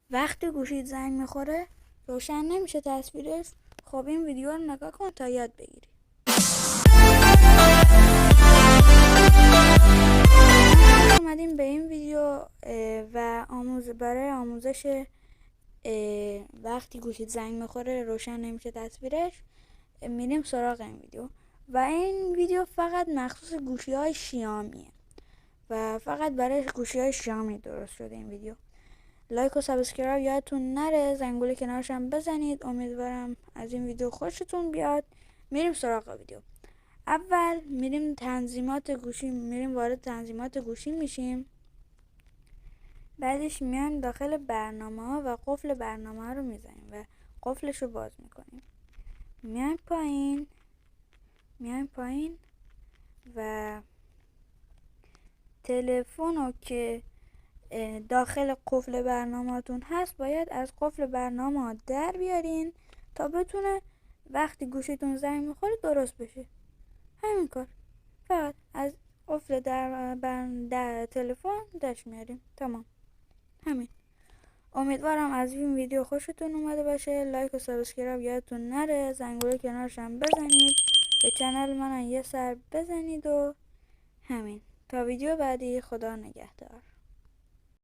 وقتی گوشیت زنگ میخوره روشن نمیشه تصویرش. خب این ویدیو رو نگاه کن تا یاد بگیری. اومدیم به این ویدیو و برای آموزش وقتی گوشیت زنگ میخوره روشن نمیشه تصویرش میریم سراغ این ویدیو. و این ویدیو فقط مخصوص گوشی های شیائمیه و فقط برای گوشی های شیائمی درست شده این ویدیو. لایک و سابسکرایب یادتون نره، زنگوله کنارش هم بزنید. امیدوارم از این ویدیو خوشتون بیاد. میریم سراغ ویدیو. اول میریم وارد تنظیمات گوشی میشیم. بعدش میایم داخل برنامه ها و قفل برنامه ها رو میزنیم و قفلش رو باز میکنیم. میایم پایین و تلفن رو که داخل قفل برنامه‌تون هست باید از قفل برنامه ها در بیارین تا بتونه وقتی گوشیتون زنگ میخوره درست بشه. همین کار، فقط از قفل در تلفن درش میاریم. تمام، همین. امیدوارم از این ویدیو خوشتون اومده باشه. لایک و سابسکرایب یادتون نره، زنگوله کنارش هم بزنید، به کانال من یه سر بزنید و همین. تا ویدیو بعدی، خدا نگهدار.